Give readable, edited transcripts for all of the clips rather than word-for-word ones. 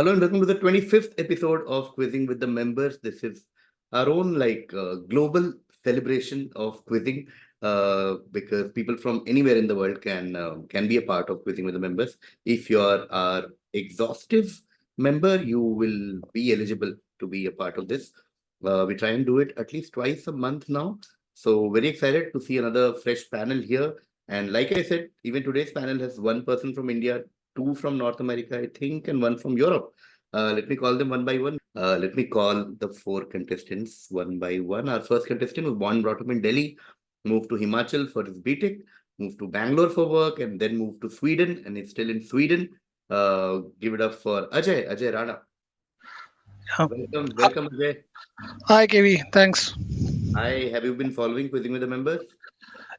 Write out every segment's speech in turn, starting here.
Hello and welcome to the 25th episode of Quizzing with the Members. This is our own global celebration of quizzing because people from anywhere in the world can be a part of Quizzing with the Members. If you are our exhaustive member, you will be eligible to be a part of this. We try and do it at least twice a month now. So very excited to see another fresh panel here. And like I said, even today's panel has one person from India, two from North America, I think, and one from Europe. Let me call them one by one. Let me call the four contestants one by one. Our first contestant was born and brought up in Delhi, moved to Himachal for his BTech, moved to Bangalore for work, and then moved to Sweden, and is still in Sweden. Give it up for Ajay Rana. Yeah. Welcome, Ajay. Hi, KV. Thanks. Hi, have you been following Quizzing with the Members?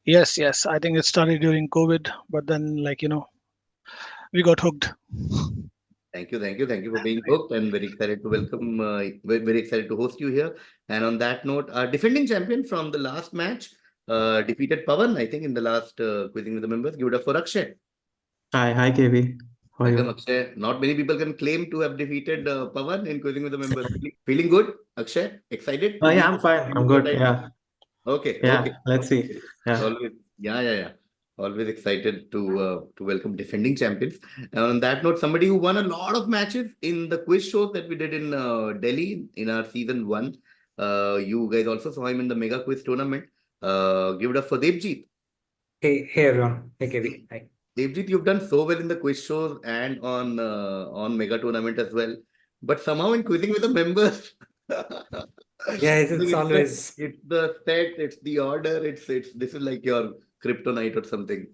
Yes. I think it started during COVID, but then, we got hooked. Thank you for being hooked, and very excited to welcome, very excited to host you here. And on that note, our defending champion from the last match defeated Pawan, I think, in the last Quizzing with the Members. Give it up for Akshay. Hi, KV. How are Welcome, you? Akshay. Not many people can claim to have defeated Pawan in Quizzing with the Members. Feeling good, Akshay? Excited Oh, to yeah, meet I'm fine. I'm your good. title? Yeah, Okay, yeah. okay. Let's see. Yeah. Always, yeah. Always excited to welcome defending champions. And on that note, somebody who won a lot of matches in the quiz shows that we did in Delhi in our season 1. You guys also saw him in the mega quiz tournament. Give it up for Debjit. Hey everyone. Hey KV. Hi. Debjit, you've done so well in the quiz shows and on mega tournament as well. But somehow in quizzing with the members, Yeah, I think it's always it's the set, it's the order, it's this is like your kryptonite or something.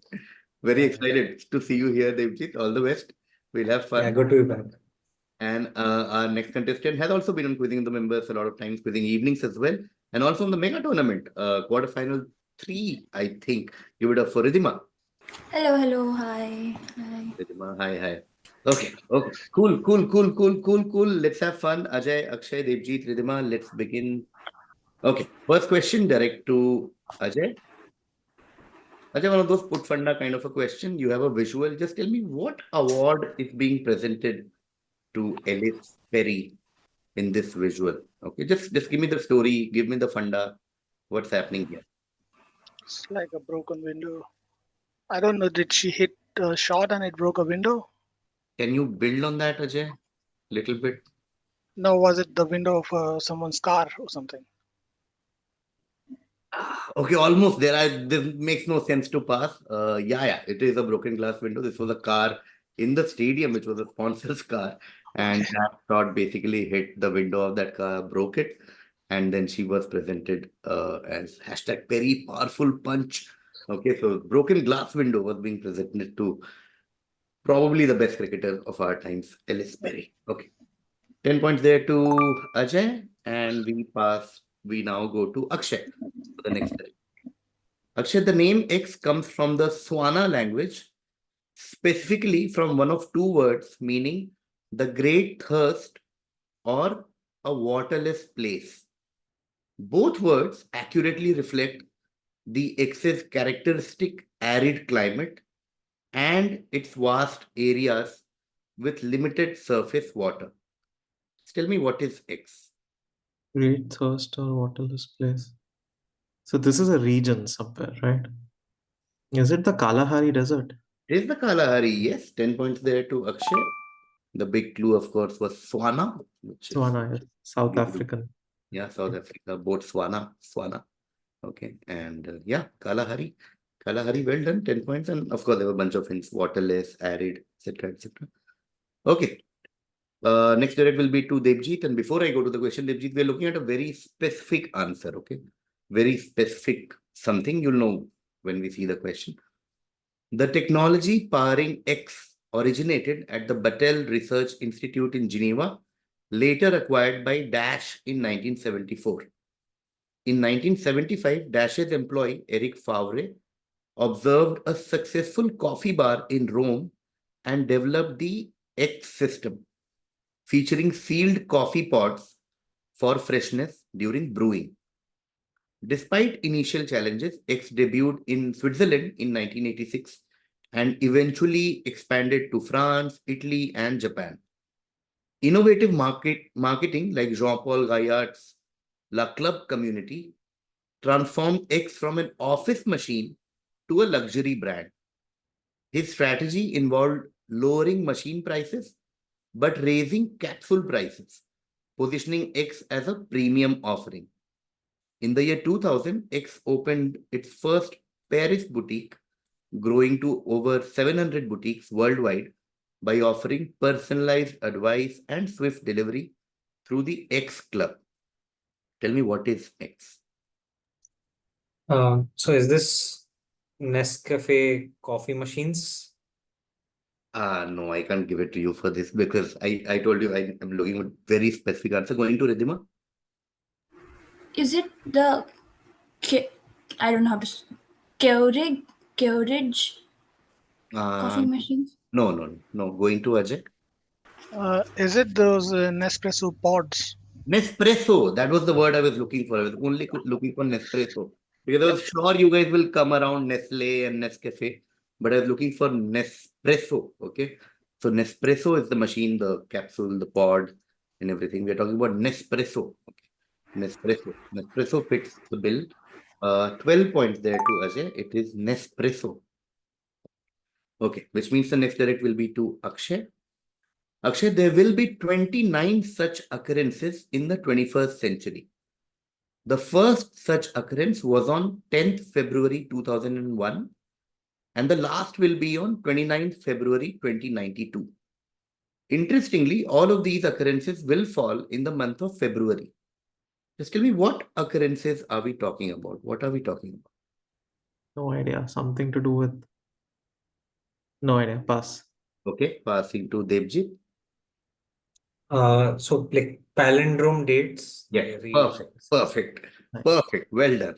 Very yeah, excited to see you here, Debjit. All the best. We'll have yeah, fun. good to be back. And our next contestant has also been on quizzing the members a lot of times, quizzing evenings as well, and also in the mega tournament, quarterfinal 3, I think. Give it up for Riddhima. Hello, hi. Riddhima, hi. Okay, cool. Let's have fun. Ajay, Akshay, Debjit, Riddhima, let's begin. Okay, first question direct to Ajay. Ajay, one of those put funda kind of a question. You have a visual. Just tell me what award is being presented to Ellis Perry in this visual. Okay, just give me the story, give me the funda. What's happening here? It's like a broken window. I don't know. Did she hit a shot and it broke a window? Can you build on that, Ajay? Little bit. No, was it the window of someone's car or something? Okay, almost there. This makes no sense to pass. Yeah. It is a broken glass window. This was a car in the stadium, which was a sponsor's car, and Okay. that shot basically hit the window of that car, broke it, and then she was presented as hashtag Perry powerful punch. Okay, so broken glass window was being presented to probably the best cricketer of our times, Ellis Perry. Okay, 10 points there to Ajay, and we now go to Akshay for the next time. Akshay, the name X comes from the Swana language, specifically from one of two words meaning the great thirst or a waterless place. Both words accurately reflect the X's characteristic arid climate and its vast areas with limited surface water. Tell me what is X? Great thirst or waterless place. So this is a region somewhere, right? Is it the Kalahari Desert? It is the Kalahari, yes. 10 points there to Akshay. The big clue, of course, was Swana, which is Swana, yes. South African. yeah, South Africa, Swana. Okay, and Kalahari. Kalahari, well done, 10 points. And of course, there were a bunch of hints, waterless, arid, etc. Okay, next direct will be to Debjit. And before I go to the question, Debjit, we're looking at a very specific answer, okay? Very specific something, you'll know when we see the question. The technology powering X originated at the Battelle Research Institute in Geneva, later acquired by Dash in 1974. In 1975, Dash's employee, Eric Favre, observed a successful coffee bar in Rome and developed the X system, featuring sealed coffee pods for freshness during brewing. Despite initial challenges, X debuted in Switzerland in 1986 and eventually expanded to France, Italy, and Japan. Innovative marketing like Jean-Paul Gaillard's La Club community transformed X from an office machine to a luxury brand. His strategy involved lowering machine prices but raising capsule prices, positioning X as a premium offering. In the year 2000, X opened its first Paris boutique, growing to over 700 boutiques worldwide by offering personalized advice and swift delivery through the X Club. Tell me, what is X? So is this Nescafe coffee machines? No, I can't give it to you for this because I told you I'm looking at very specific answer. Going to Riddhima? Is it the I don't know how to Keurig coffee Uh, machines? no. Going to Ajay? Is it those Nespresso pods? Nespresso. That was the word I was looking for. I was only looking for Nespresso because I was Yep. sure you guys will come around Nestle and Nescafe, but I was looking for Nespresso. Okay, so Nespresso is the machine, the capsule, the pod, and everything. We are talking about Nespresso. Okay. Nespresso fits the bill. 12 points there to Ajay. It is Nespresso. Okay, which means the next direct will be to Akshay. Akshay, there will be 29 such occurrences in the 21st century. The first such occurrence was on 10th February 2001, and the last will be on 29th February 2092. Interestingly, all of these occurrences will fall in the month of February. Just tell me, what occurrences are we talking about? What are we talking about? No idea. Something to do with. No idea. Pass. Okay, passing to Debjit. So like palindrome dates. Yes, I read. perfect. Well done.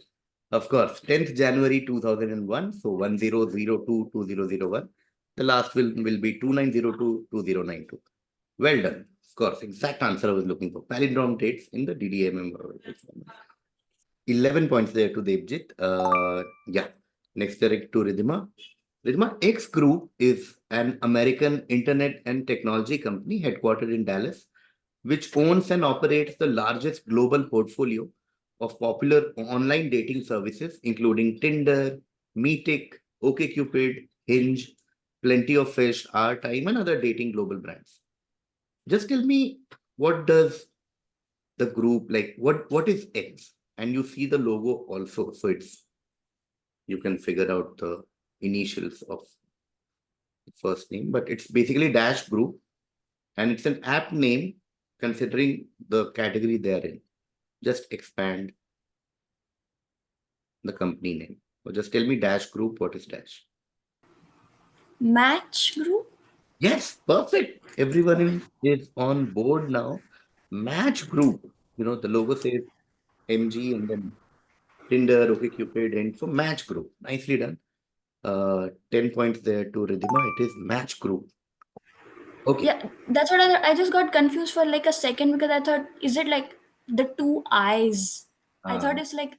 Of course, 10th January 2001. So 1002-2001. The last will be 2902-2092. Well done. Of course, exact answer I was looking for. Palindrome dates in the DDMM. 11 points there to Debjit. Yeah. Next direct to Riddhima. Riddhima, X Group is an American internet and technology company headquartered in Dallas, which owns and operates the largest global portfolio of popular online dating services, including Tinder, Meetic, OkCupid, Hinge, Plenty of Fish, Our Time, and other dating global brands. Just tell me, what does the group like? What is X? And you see the logo also, so you can figure out the initials of the first name, but it's basically Dash Group, and it's an app name considering the category they're in. Just expand the company name. Or just tell me Dash Group, what is Dash? Match group? Yes, perfect. Everyone is on board now. Match Group. The logo says MG and then Tinder, OkCupid, and so Match Group. Nicely done. 10 points there to Riddhima. It is Match Group. Okay. Yeah, that's what I just got confused for like a second because I thought, is it like the two eyes? I thought it's like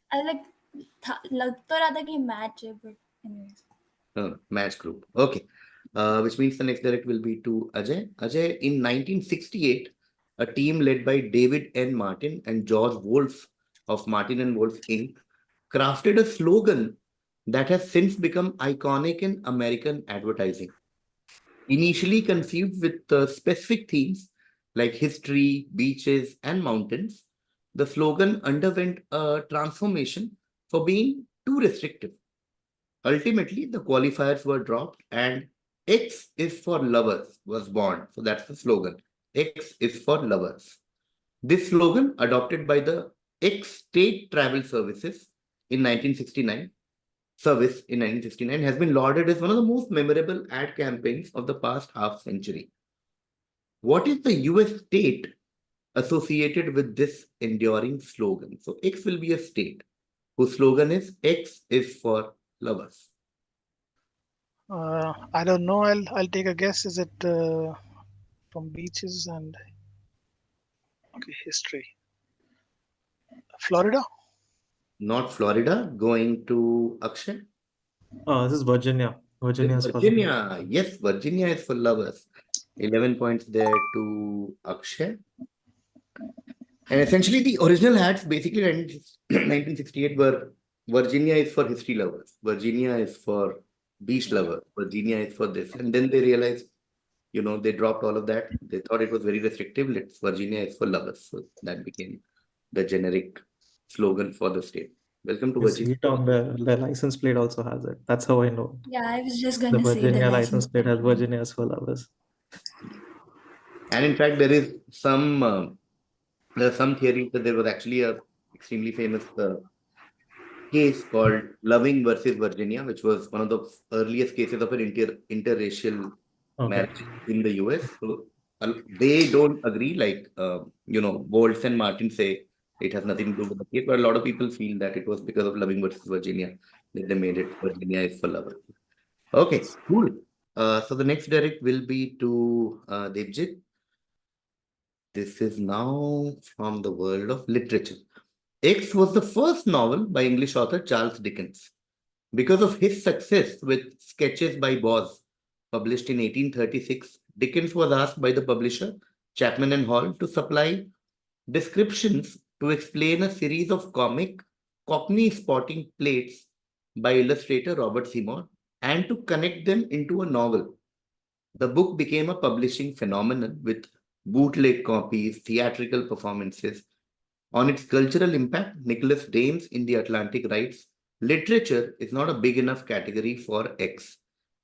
लग तो रहा था कि match है, but anyways. Match Group. Okay. Which means the next direct will be to Ajay. Ajay, in 1968, a team led by David N. Martin and George Wolf of Martin and Wolf Inc. crafted a slogan that has since become iconic in American advertising. Initially conceived with specific themes like history, beaches, and mountains, the slogan underwent a transformation for being too restrictive. Ultimately, the qualifiers were dropped and X is for lovers was born. So that's the slogan. X is for lovers. This slogan, adopted by the X State Travel Services in 1969, has been lauded as one of the most memorable ad campaigns of the past half century. What is the US state associated with this enduring slogan? So X will be a state whose slogan is X is for lovers. I don't know. I'll take a guess. Is it from beaches and history? Florida? Not Florida. Going to Akshay. This is Virginia. Virginia is for Virginia. Yes, Virginia is for lovers. 11 points there to Akshay. And essentially, the original ads basically in 1968 were Virginia is for history lovers, Virginia is for beach lovers, Virginia is for this. And then they realized, they dropped all of that. They thought it was very restrictive. Let's Virginia is for lovers. So that became the generic slogan for the state. Welcome to You see Virginia. it on the license plate also has it. That's how I know. Yeah, I was just The gonna say the Virginia license license plate has plate. Virginia as for lovers. And in fact, there is there are some theories that there was actually a extremely famous case called Loving versus Virginia, which was one of the earliest cases of an interracial Okay. marriage in the US. So they don't agree, like Bolts and Martin say it has nothing to do with the case, but a lot of people feel that it was because of Loving versus Virginia that they made it Virginia is for lovers. Okay, cool. So the next direct will be to Debjit. This is now from the world of literature. X was the first novel by English author Charles Dickens. Because of his success with Sketches by Boz, published in 1836, Dickens was asked by the publisher, Chapman and Hall, to supply descriptions to explain a series of comic Cockney spotting plates by illustrator Robert Seymour and to connect them into a novel. The book became a publishing phenomenon with bootleg copies, theatrical performances. On its cultural impact, Nicholas Dames in The Atlantic writes, literature is not a big enough category for X.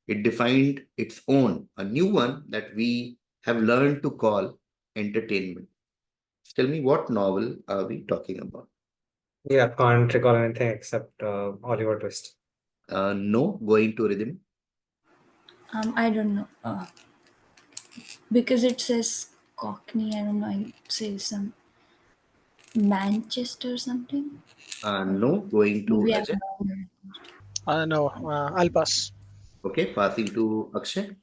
It defined its own, a new one that we have learned to call entertainment. Tell me, what novel are we talking about? Yeah, can't recall anything except Oliver Twist. No, going to Rhythm. I don't know. Because it says Cockney, I don't know. I say some Manchester something. No, going to Maybe I'm Ajay. wrong. No, I'll pass. Okay, passing to Akshay.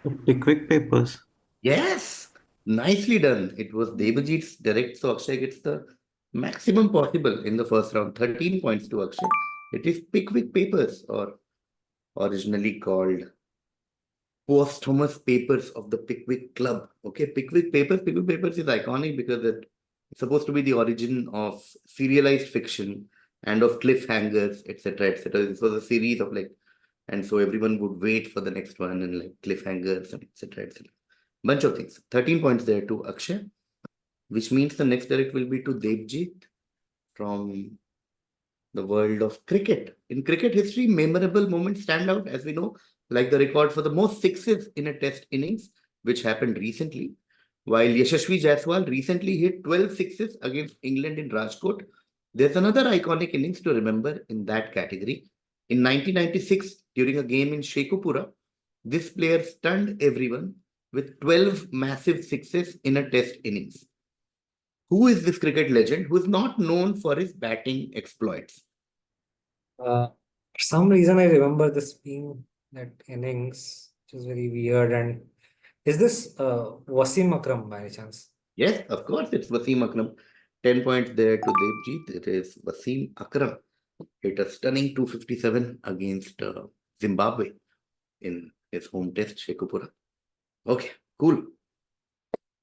The Pickwick Papers. Yes, nicely done. It was Debjit's direct, so Akshay gets the maximum possible in the first round. 13 points to Akshay. It is Pickwick Papers, or originally called Posthumous Papers of the Pickwick Club. Okay, Pickwick Papers is iconic because it's supposed to be the origin of serialized fiction and of cliffhangers, etc., etc. This was a series of and so everyone would wait for the next one and cliffhangers and etc., etc. Bunch of things. 13 points there to Akshay, which means the next direct will be to Debjit from the world of cricket. In cricket history, memorable moments stand out, as we know, like the record for the most sixes in a test innings, which happened recently. While Yashasvi Jaiswal recently hit 12 sixes against England in Rajkot, there's another iconic innings to remember in that category. In 1996, during a game in Sheikhupura, this player stunned everyone with 12 massive sixes in a test innings. Who is this cricket legend who is not known for his batting exploits? For some reason, I remember this being that innings, which is very weird. And is this Wasim Akram by any chance? Yes, of course, it's Wasim Akram. 10 points there to Debjit. It is Wasim Akram. Hit a stunning 257 against Zimbabwe in his home test, Sheikhupura. Okay, cool.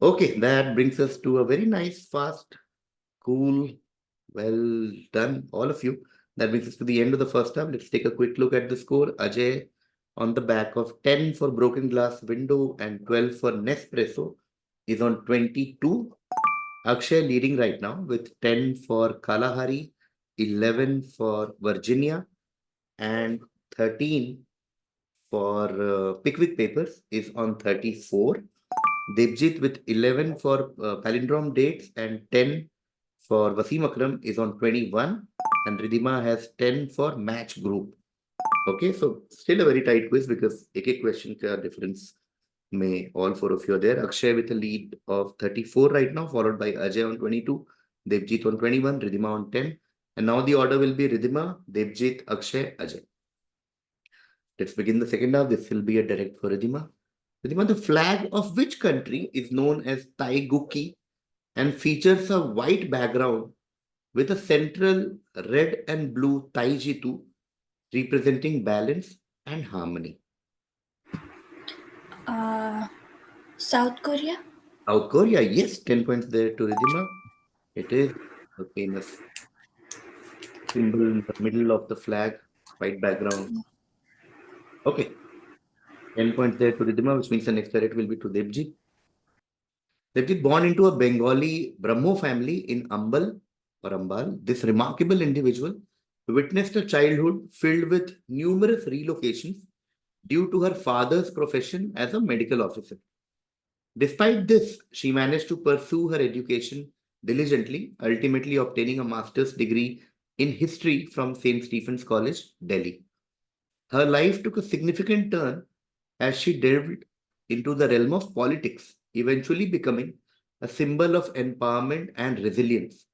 Okay, that brings us to a very nice, fast, cool, well done, all of you. That brings us to the end of the first half. Let's take a quick look at the score. Ajay on the back of 10 for Broken Glass Window and 12 for Nespresso is on 22. Akshay leading right now with 10 for Kalahari, 11 for Virginia, and 13 for Pickwick Papers is on 34. Debjit with 11 for Palindrome Dates and 10 for Wasim Akram is on 21. And Riddhima has 10 for Match Group. Okay, so still a very tight quiz because एक question का difference में all four of you are there. Akshay with a lead of 34 right now, followed by Ajay on 22, Debjit on 21, Riddhima on 10. And now the order will be Riddhima, Debjit, Akshay, Ajay. Let's begin the second half. This will be a direct for Riddhima. Riddhima, the flag of which country is known as Taiguki and features a white background with a central red and blue Taijitu representing balance and harmony? South Korea? South Korea, yes, 10 points there to Riddhima. It is the famous symbol in the middle of the flag, white background. Okay, 10 points there to Riddhima, which means the next direct will be to Debjit. Debjit, born into a Bengali Brahmo family in Ambal or Ambal, this remarkable individual witnessed a childhood filled with numerous relocations due to her father's profession as a medical officer. Despite this, she managed to pursue her education diligently, ultimately obtaining a master's degree in history from St. Stephen's College, Delhi. Her life took a significant turn as she delved into the realm of politics, eventually becoming a symbol of empowerment and resilience.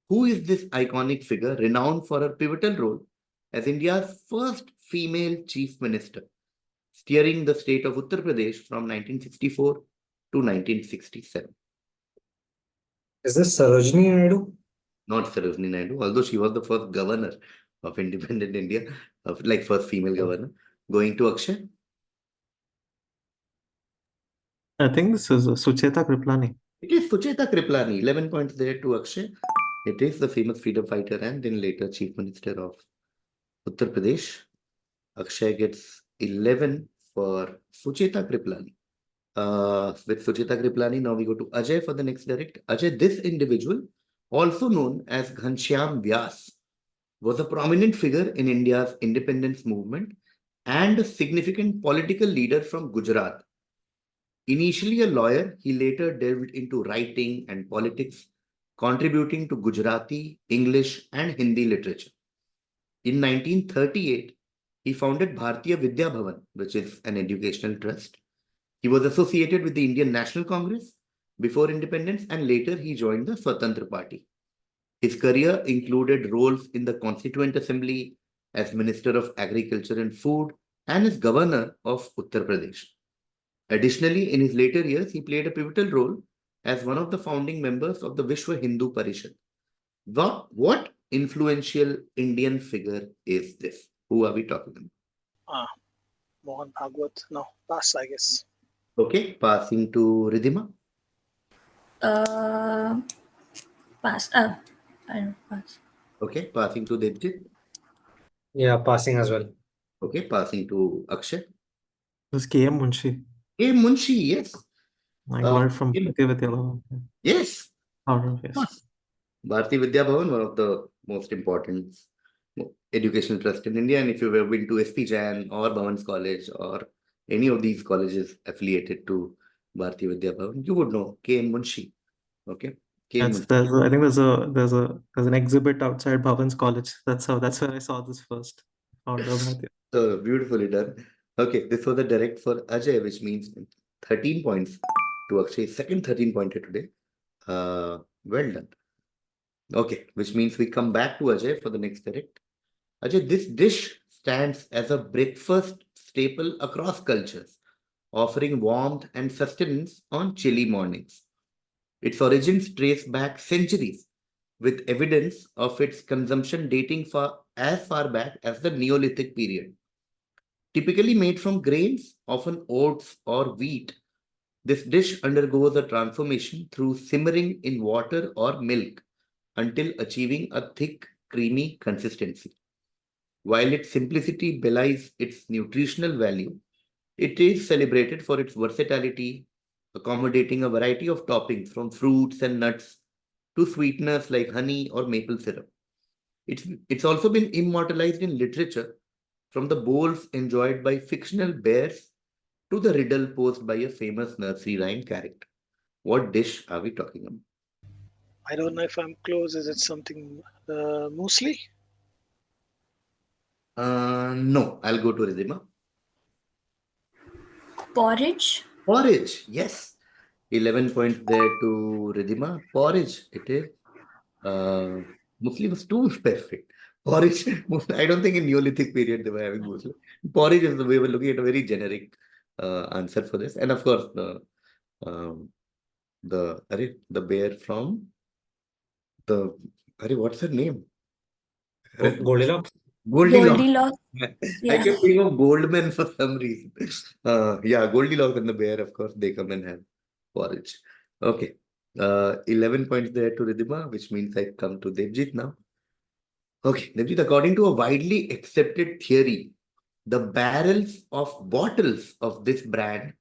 Who is this iconic figure renowned for her pivotal role as India's first female chief minister, steering the state of Uttar Pradesh from 1964 to 1967? Is this Sarojini Naidu? Not Sarojini Naidu, although she was the first governor of independent India, like first female governor. Going to Akshay. I think this is Sucheta Kriplani. It is Sucheta Kriplani. 11 points there to Akshay. It is the famous freedom fighter and then later chief minister of Uttar Pradesh. Akshay gets 11 for Sucheta Kriplani. With Sucheta Kriplani, now we go to Ajay for the next direct. Ajay, this individual, also known as Ghanshyam Vyas, was a prominent figure in India's independence movement and a significant political leader from Gujarat. Initially a lawyer, he later delved into writing and politics, contributing to Gujarati, English, and Hindi literature. In 1938, he founded Bharatiya Vidya Bhavan, which is an educational trust. He was associated with the Indian National Congress before independence, and later he joined the Swatantra Party. His career included roles in the Constituent Assembly as Minister of Agriculture and Food and as Governor of Uttar Pradesh. Additionally, in his later years, he played a pivotal role as one of the founding members of the Vishwa Hindu Parishad. What influential Indian figure is this? Who are we talking about? Mohan Bhagwat. No, pass, I guess. Okay, passing to Riddhima. Pass. I don't pass. Okay, passing to Debjit. Yeah, passing as well. Okay, passing to Akshay. This is K.M. Munshi. Hey, Munshi, yes. I got it from in- Bharatiya Vidya Bhavan. Yes. Out of yes. Bharatiya Vidya Bhavan, one of the most important educational trust in India. And if you've ever been to SP Jain or Bhavan's College or any of these colleges affiliated to Bharatiya Vidya Bhavan, you would know K.M. Munshi. Okay. K.M. That's, Munshi. I think there's an exhibit outside Bhavan's College. That's where I saw this first. Founder of Bharatiya. So beautifully done. Okay, this was a direct for Ajay, which means 13 points to Akshay's second 13 pointer today. Well done. Okay, which means we come back to Ajay for the next direct. Ajay, this dish stands as a breakfast staple across cultures, offering warmth and sustenance on chilly mornings. Its origins trace back centuries, with evidence of its consumption dating as far back as the Neolithic period. Typically made from grains, often oats or wheat, this dish undergoes a transformation through simmering in water or milk until achieving a thick, creamy consistency. While its simplicity belies its nutritional value, it is celebrated for its versatility, accommodating a variety of toppings from fruits and nuts to sweeteners like honey or maple syrup. It's also been immortalized in literature, from the bowls enjoyed by fictional bears to the riddle posed by a famous nursery rhyme character. What dish are we talking about? I don't know if I'm close. Is it something muesli? No, I'll go to Riddhima. Porridge. Porridge, yes. 11 points there to Riddhima. Porridge, it is. Muslim was too specific. Porridge, I don't think in Neolithic period they were having Muslim. Porridge is the way we're looking at a very generic answer for this. And of course, the bear from what's her name? Goldilocks? Goldilocks. Goldilocks. I Yeah. kept thinking of Goldman for some reason. Yeah, Goldilocks and the bear, of course, they come and have porridge. Okay. 11 points there to Riddhima, which means I come to Debjit now. Okay, Debjit, according to a widely accepted theory, the barrels of bottles of this brand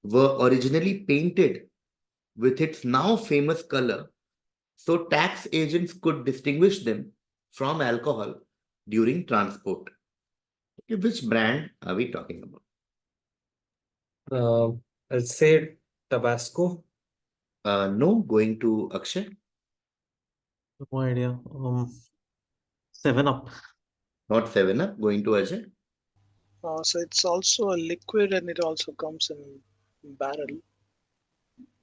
were originally painted with its now famous color so tax agents could distinguish them from alcohol during transport. Okay, which brand are we talking about? I'll say Tabasco. No, going to Akshay. No idea. 7 Up. Not 7 Up, going to Ajay. So it's also a liquid and it also comes in barrel,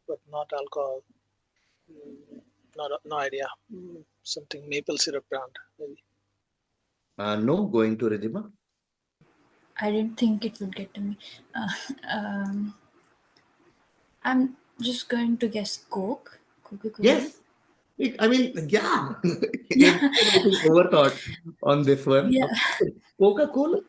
but not alcohol. No idea. Something maple syrup brand, maybe. No, going to Riddhima. I didn't think it would get to me. Uh, um, I'm just going to guess Coke. Coca-Cola. Yes. I mean, yeah. Yeah. Everyone is overthought on this one. Yeah. Coca-Cola.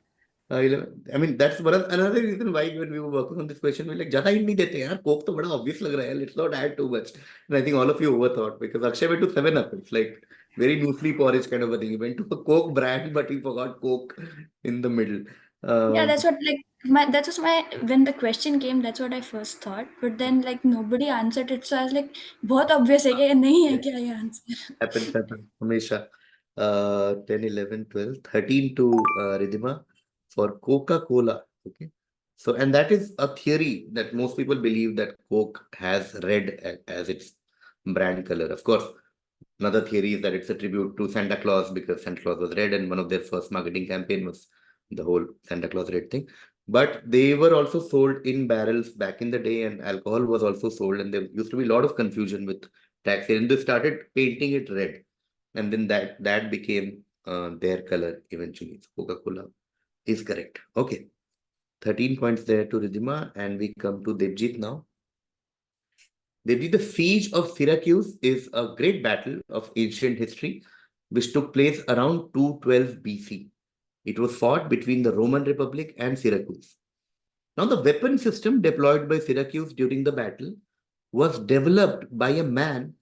I mean, that's another reason why when we were working on this question, we were like, ज़्यादा hint नहीं देते यार, Coke तो बड़ा obvious लग रहा है, let's not add too much. And I think all of you overthought because Akshay went to 7 Up. It's like very muesli porridge kind of a thing. He went to a Coke brand, but he forgot Coke in the middle. Yeah, that's what that was my when the question came, that's what I first thought. But then like nobody answered it, so I was like, बहुत obvious है क्या नहीं है क्या ये answer? happens, Hamisha. 10, 11, 12, 13 to Riddhima for Coca-Cola. Okay. So, and that is a theory that most people believe that Coke has red as its brand color. Of course, another theory is that it's a tribute to Santa Claus because Santa Claus was red and one of their first marketing campaign was the whole Santa Claus red thing. But they were also sold in barrels back in the day and alcohol was also sold and there used to be a lot of confusion with tax and they started painting it red and then that became their color eventually. So Coca-Cola is correct. Okay. 13 points there to Riddhima and we come to Debjit now. Debjit, the siege of Syracuse is a great battle of ancient history which took place around 212 BC. It was fought between the Roman Republic and Syracuse. Now, the weapon system deployed by Syracuse during the battle was developed by a man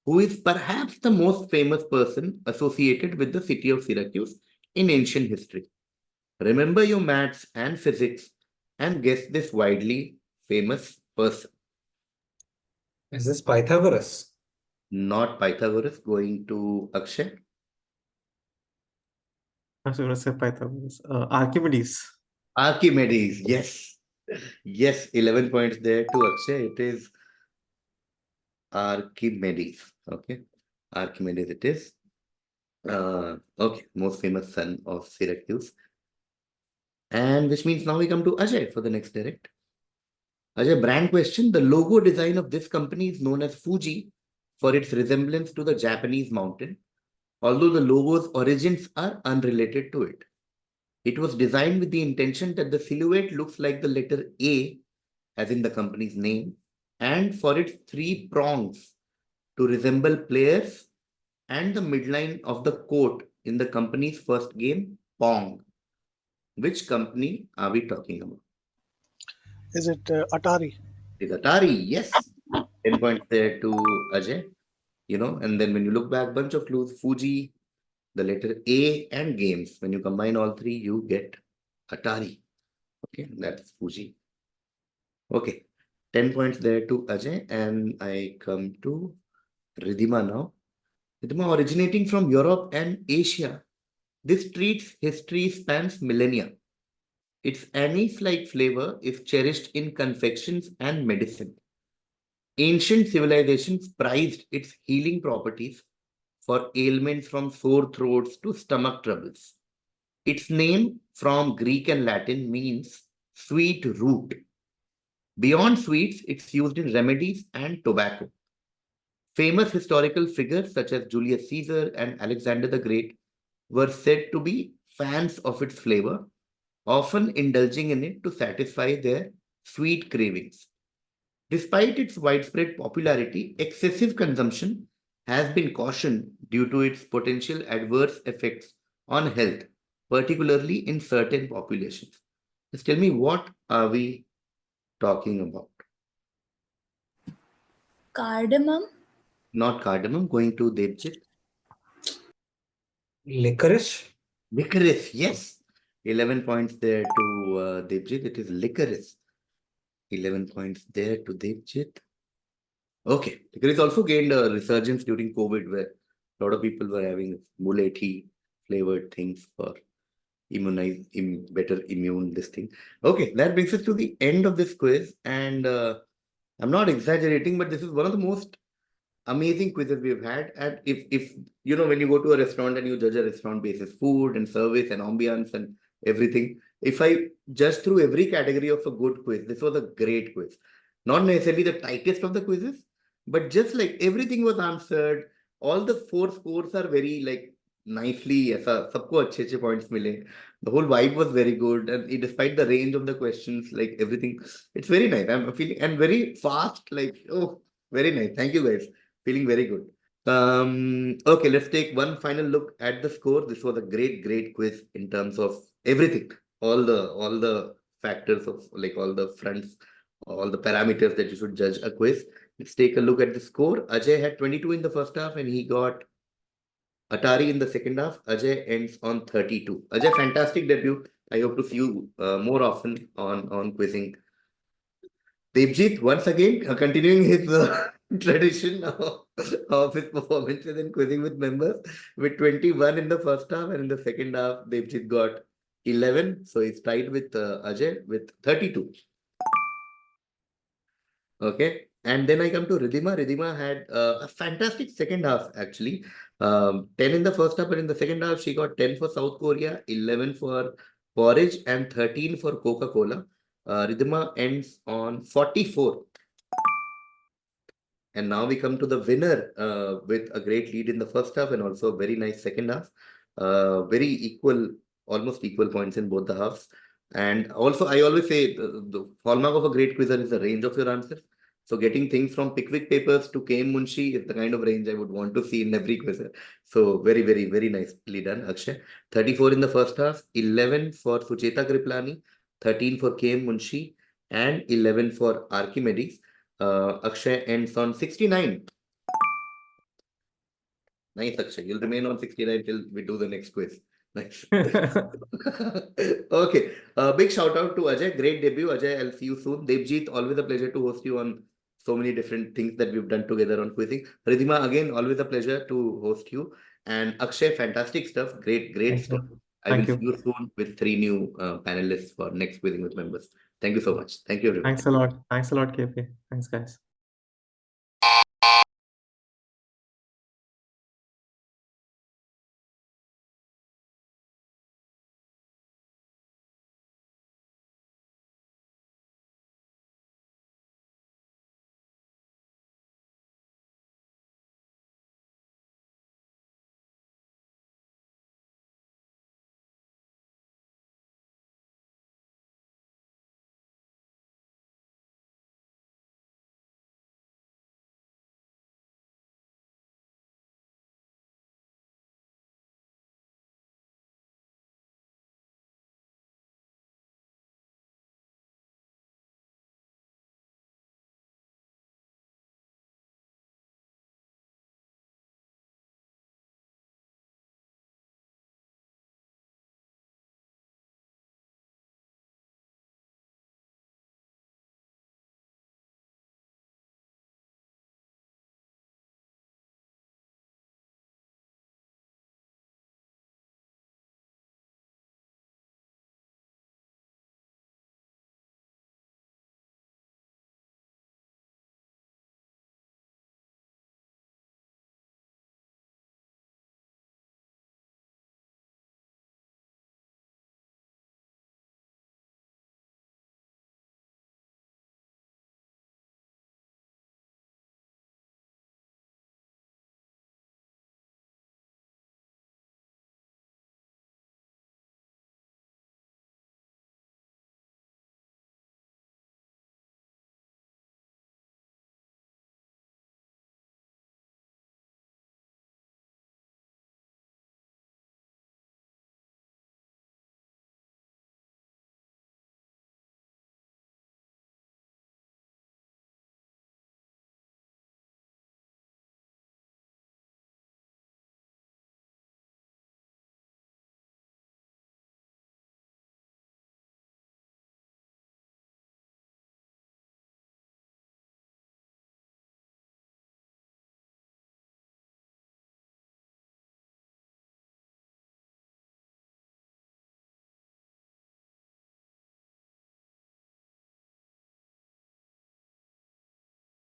who is perhaps the most famous person associated with the city of Syracuse in ancient history. Remember your maths and physics and guess this widely famous person. Is this Pythagoras? Not Pythagoras, going to Akshay. I was going to say Pythagoras. Archimedes. Archimedes, yes. Yes, 11 points there to Akshay. It is Archimedes. Okay. Archimedes it is. Okay, most famous son of Syracuse. And which means now we come to Ajay for the next direct. Ajay, brand question. The logo design of this company is known as Fuji for its resemblance to the Japanese mountain, although the logo's origins are unrelated to it. It was designed with the intention that the silhouette looks like the letter A, as in the company's name, and for its 3 prongs to resemble players and the midline of the court in the company's first game, Pong. Which company are we talking about? Is it Atari? Is Atari? Yes. 10 points there to Ajay. You know, and then when you look back, bunch of clues, Fuji, the letter A and games. When you combine all 3, you get Atari. Okay, that's Fuji. Okay, 10 points there to Ajay. And I come to Riddhima now. Riddhima, originating from Europe and Asia, this treat's history spans millennia. Its anise-like flavor is cherished in confections and medicine. Ancient civilizations prized its healing properties for ailments from sore throats to stomach troubles. Its name from Greek and Latin means sweet root. Beyond sweets, it's used in remedies and tobacco. Famous historical figures such as Julius Caesar and Alexander the Great were said to be fans of its flavor, often indulging in it to satisfy their sweet cravings. Despite its widespread popularity, excessive consumption has been cautioned due to its potential adverse effects on health, particularly in certain populations. Just tell me, what are we talking about? Cardamom? Not cardamom. Going to Debjit. Licorice? Licorice, yes. 11 points there to Debjit. It is licorice. 11 points there to Debjit. Okay. Licorice also gained a resurgence during COVID, where a lot of people were having muleti flavored things for better immune this thing. Okay, that brings us to the end of this quiz. And I'm not exaggerating, but this is one of the most amazing quizzes we've had. And if you know, when you go to a restaurant and you judge a restaurant basis food and service and ambience and everything, if I judge through every category of a good quiz, this was a great quiz. Not necessarily the tightest of the quizzes, but just like everything was answered. All the four scores are very like nicely, ऐसा सबको अच्छे अच्छे points मिले. The whole vibe was very good, and despite the range of the questions, like everything, it's very nice. I'm feeling, and very fast, like, oh, very nice. Thank you guys. Feeling very good. Okay, let's take one final look at the score. This was a great quiz in terms of everything, all the factors of like all the fronts, all the parameters that you should judge a quiz. Let's take a look at the score. Ajay had 22 in the first half, and he got Atari in the second half. Ajay ends on 32. Ajay, fantastic debut. I hope to see you more often on quizzing. Debjit, once again, continuing his tradition of his performances in quizzing with members, with 21 in the first half, and in the second half, Debjit got 11. So he's tied with Ajay with 32. Okay. And then I come to Riddhima. Riddhima had a fantastic second half, actually. 10 in the first half, but in the second half, she got 10 for South Korea, 11 for porridge, and 13 for Coca-Cola. Riddhima ends on 44. And now we come to the winner with a great lead in the first half and also a very nice second half. Very equal, almost equal points in both the halves. And also, I always say the hallmark of a great quizzer is the range of your answers. So getting things from Pickwick Papers to KM Munshi is the kind of range I would want to see in every quizzer. So very nicely done, Akshay. 34 in the first half, 11 for Sucheta Kriplani, 13 for KM Munshi, and 11 for Archimedes. Akshay ends on 69. Nice, Akshay. You'll remain on 69 till we do the next quiz. Nice. Okay. Big shout out to Ajay. Great debut. Ajay, I'll see you soon. Debjit, always a pleasure to host you on so many different things that we've done together on quizzing. Riddhima, again, always a pleasure to host you. And Akshay, fantastic stuff. Great Thank stuff. you. I will Thank see you. you soon with 3 new panelists for next quizzing with members. Thank you so much. Thank you, everyone. Thanks a lot. Thanks a lot, KP. Thanks, guys.